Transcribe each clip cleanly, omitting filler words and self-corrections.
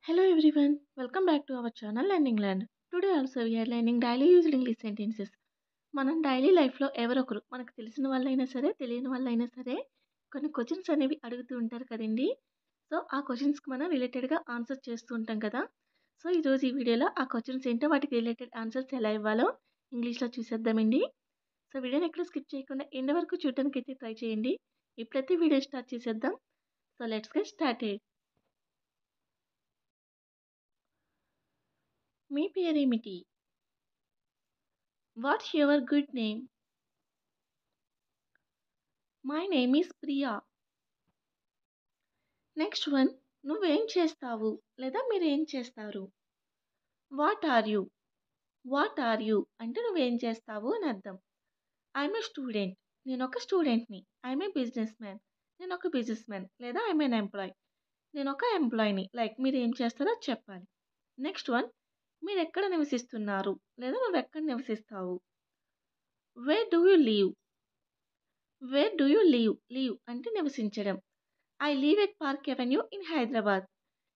Hello everyone, welcome back to our channel Learning Land. Today also we are learning daily used English sentences. మనం daily లైఫ్లో ఎవరొకరు మనకు తెలిసిన వాళ్ళైనా సరే తెలియని వాళ్ళైనా సరే కొన్ని క్వశ్చన్స్ అనేవి అడుగుతూ ఉంటారు కదండి. సో ఆ క్వశ్చన్స్కి మనం రిలేటెడ్గా ఆన్సర్ చేస్తూ ఉంటాం కదా. సో ఈరోజు ఈ వీడియోలో ఆ క్వశ్చన్స్ ఏంటో వాటికి రిలేటెడ్ ఆన్సర్స్ ఎలా ఇవ్వాలో ఇంగ్లీష్లో చూసేద్దామండి. సో వీడియోని ఎక్కడ స్కిప్ చేయకుండా ఎండ్ వరకు చూడడానికి అయితే ట్రై చేయండి. ఇప్పుడైతే వీడియో స్టార్ట్ చేసేద్దాం. So let's get started. మీ పేరేమిటి? What's your good name? My name is Priya. Next one, నువ్వేం చేస్తావు లేదా మీరేం చేస్తారు? What are you? What are you అంటే నువ్వేం చేస్తావు అని అర్థం. ఐఎమ్ ఏ స్టూడెంట్, నేను ఒక స్టూడెంట్ని. ఐఎమ్ ఏ బిజినెస్ మ్యాన్, నేను ఒక బిజినెస్ మ్యాన్ లేదా ఐఎమ్ ఎన్ ఎంప్లాయ్, నేను ఒక ఎంప్లాయ్ని. లైక్ మీరు ఏం చేస్తారో అది చెప్పాలి. నెక్స్ట్ వన్, మీరు ఎక్కడ నివసిస్తున్నారు లేదా నువ్వు ఎక్కడ నివసిస్తావు? Where do you live? Where do you live? Live అంటే నివసించడం. I live at Park Avenue in Hyderabad,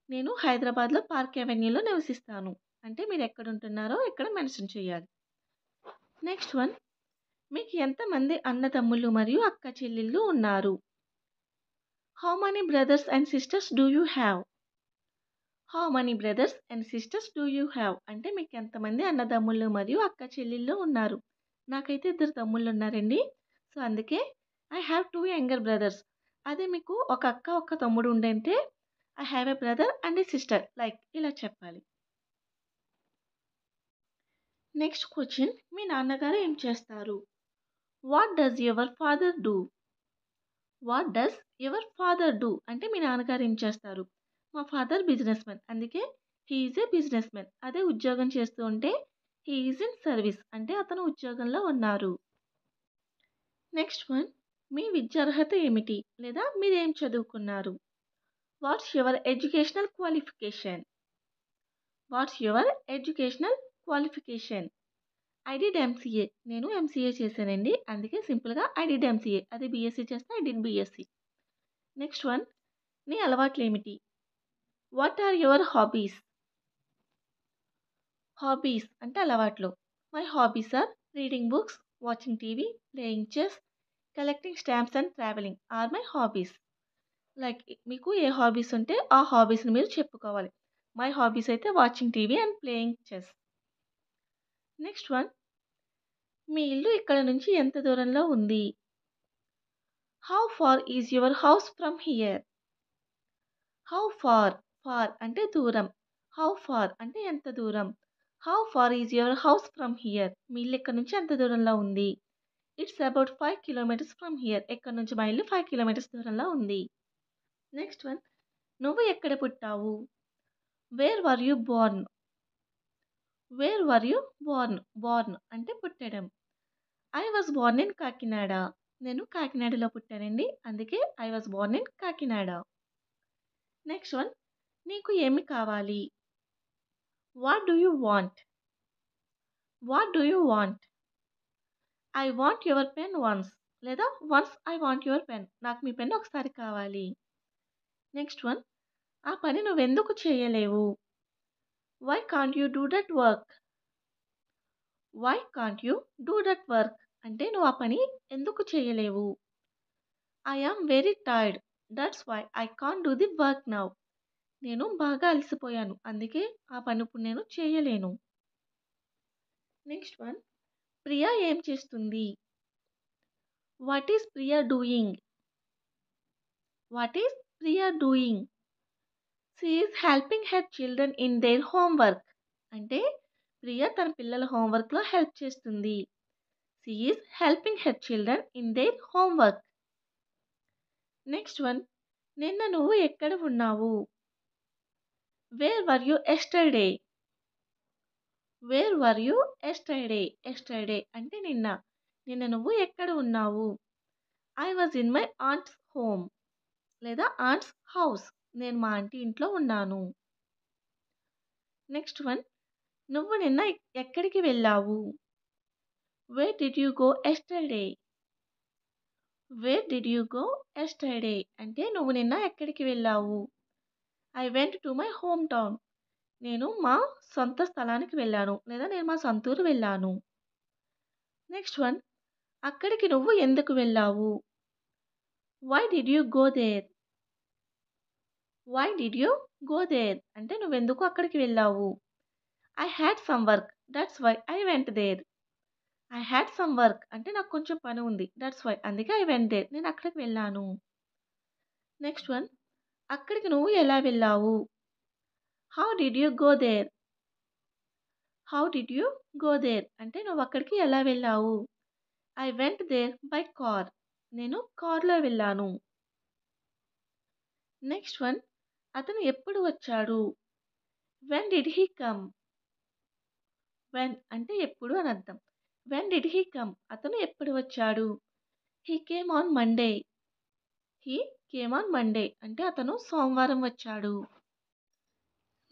నేను హైదరాబాద్లో పార్క్ అవెన్యూలో నివసిస్తాను. అంటే మీరు ఎక్కడ ఉంటున్నారో ఇక్కడ మెన్షన్ చేయాలి. నెక్స్ట్ వన్, మీకు ఎంతమంది అన్నదమ్ములు మరియు అక్క చెల్లెళ్ళు ఉన్నారు? How many brothers and sisters do you have? How many brothers and sisters do you have అంటే మీకు ఎంతమంది అన్నదమ్ములు మరియు అక్క చెల్లెళ్ళు ఉన్నారు? నాకైతే 2 తమ్ముళ్ళు ఉన్నారండి. సో అందుకే ఐ హ్యావ్ 2 యంగర్ బ్రదర్స్. అదే మీకు ఒక అక్క ఒక తమ్ముడు ఉండంటే I have a brother and a sister, like ఇలా చెప్పాలి. నెక్స్ట్ క్వశ్చన్, మీ నాన్నగారు ఏం చేస్తారు? What does your father do? What does your father do అంటే మీ నాన్నగారు ఏం చేస్తారు? మా ఫాదర్ బిజినెస్ మ్యాన్, అందుకే he is a businessman. అదే ఉద్యోగం చేస్తూ ఉంటే హీ ఈజ్ ఇన్ సర్వీస్ అంటే అతను ఉద్యోగంలో ఉన్నారు. నెక్స్ట్ వన్, మీ విద్యార్హత ఏమిటి లేదా మీరేం చదువుకున్నారు? What's your educational qualification? What's your educational qualification? I did MCA, నేను ఎంసీఏ చేశానండి. అందుకే సింపుల్గా ఐ డిడ్ ఎంసీఏ. అదే బీఎస్సీ చేస్తే I did BSc. Next one, నీ అలవాట్లు ఏమిటి? What are your hobbies? Hobbies అంటే అలవాట్లు. My hobbies are reading books, watching TV, playing chess, collecting stamps and travelling are my hobbies. Like మీకు ఏ hobbies ఉంటే ఆ హాబీస్ని మీరు చెప్పుకోవాలి. మై హాబీస్ అయితే watching TV and playing chess. Next one, మీ ఇల్లు ఇక్కడ నుంచి ఎంత దూరంలో ఉంది? How far is your house from here? How far, far అంటే దూరం. హౌ ఫార్ అంటే ఎంత దూరం. How far is your house from here, మీ ఇల్లు ఇక్కడ నుంచి ఎంత దూరంలో ఉంది? It's about 5 kilometres from here, ఇక్కడ నుంచి మా ఇల్లు 5 కిలోమీటర్స్ దూరంలో ఉంది. నెక్స్ట్ వన్, నువ్వు ఎక్కడ పుట్టావు? Where were you born? Where were you born? Born అంటే పుట్టడం. I was born in Kakinada, నేను కాకినాడలో పుట్టానండి. అందుకే I was born in Kakinada. Next one, నీకు ఏమి కావాలి? What do you want? What do you want? I want your pen once లేదా once I want your pen, నాకు మీ పెన్ ఒకసారి కావాలి. నెక్స్ట్ వన్, ఆ పని నువ్వెందుకు చేయలేవు? Why can't you do that work? Why can't you do that work అంటే నువ్వు ఆ పని ఎందుకు చేయలేవు? I am very tired, that's why I can't do the work now, నేను బాగా అలసిపోయాను అందుకే ఆ పని ఇప్పుడు నేను చేయలేను. నెక్స్ట్ వన్, ప్రియా ఏం చేస్తుంది? What is Priya doing? What is Priya doing? She is helping her children in their homework అంటే ప్రియా తన పిల్లల హోంవర్క్లో హెల్ప్ చేస్తుంది. She is helping her children in their homework. Next one, నిన్న నువ్వు ఎక్కడ ఉన్నావు? Where were you yesterday? Where were you yesterday? Yesterday అంటే నిన్న. నిన్న నువ్వు ఎక్కడ ఉన్నావు? I was in my aunt's home లేదా ఆంట్స్ హౌస్, నేను మా ఆంటీ ఇంట్లో ఉన్నాను. నెక్స్ట్ వన్, నువ్వు నిన్న ఎక్కడికి వెళ్ళావు? Where did you go yesterday? Where did you go yesterday అంటే నువ్వు నిన్న ఎక్కడికి వెళ్ళావు? I went to my home town. నేను మా సొంత స్థలానికి వెళ్ళాను. లేదా నేను మా సొంత ఊరు వెళ్ళాను. నెక్స్ట్ వన్ అక్కడికి నువ్వు ఎందుకు వెళ్ళావు? Why did you go there? Why did you go there అంటే నువ్వెందుకు అక్కడికి వెళ్ళావు? I had some work that's why I went there. I had some work అంటే నాకు కొంచెం పని ఉంది. దట్స్ వై అందుకే ఐ వెంట్ దేర్ నేను అక్కడికి వెళ్ళాను. నెక్స్ట్ వన్ అక్కడికి నువ్వు ఎలా వెళ్ళావు? How did you go there? How did you go there అంటే నువ్వు అక్కడికి ఎలా వెళ్ళావు? I went there by car. నేను కార్లో వెళ్ళాను. నెక్స్ట్ వన్ అతను ఎప్పుడు వచ్చాడు? When did he come? When అంటే ఎప్పుడు అని అర్థం. వెన్ డిడ్ హీ కమ్ అతను ఎప్పుడు వచ్చాడు? He came on Monday. He came on Monday అంటే అతను సోమవారం వచ్చాడు.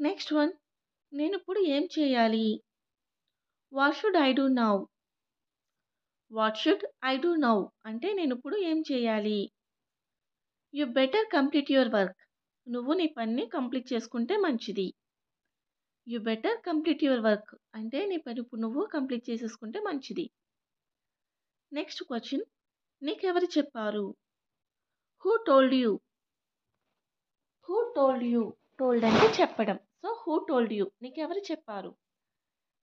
నెక్స్ట్ వన్ నేను ఇప్పుడు ఏం చేయాలి? What should I do now? What should I do now అంటే నేను ఇప్పుడు ఏం చేయాలి? You better complete your work. నువ్వు నీ పనిని కంప్లీట్ చేసుకుంటే మంచిది. You better complete your work అంటే నీ పని ఇప్పుడు నువ్వు కంప్లీట్ చేసేసుకుంటే మంచిది. నెక్స్ట్ క్వశ్చన్ నీకెవరు చెప్పారు? Who told you? Who told you? Told అంటే చెప్పడం. సో హూ టోల్డ్ యూ నీకెవరు చెప్పారు?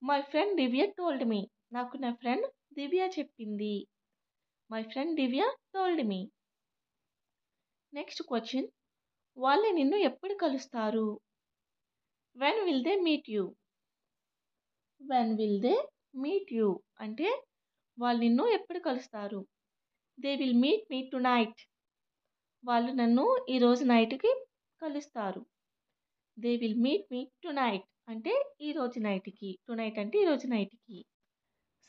My friend Divya told me. నాకు నా ఫ్రెండ్ దివ్య చెప్పింది. My friend Divya told me. Next question వాళ్ళు నిన్ను ఎప్పుడు కలుస్తారు? When will they meet you? When will they meet you అంటే వాళ్ళు నిన్ను ఎప్పుడు కలుస్తారు? They will meet me to night. వాళ్ళు నన్ను ఈరోజు నైట్కి కలుస్తారు. They will meet me to night అంటే ఈరోజు నైట్కి. టు నైట్ అంటే ఈరోజు నైట్కి.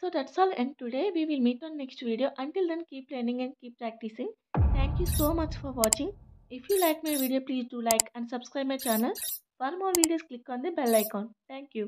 So that's all, and today we will meet on next video. Until then, keep learning and keep practicing. Thank you so much for watching. If you like my video, please do like and subscribe my channel. For more videos, click on the bell icon. Thank you.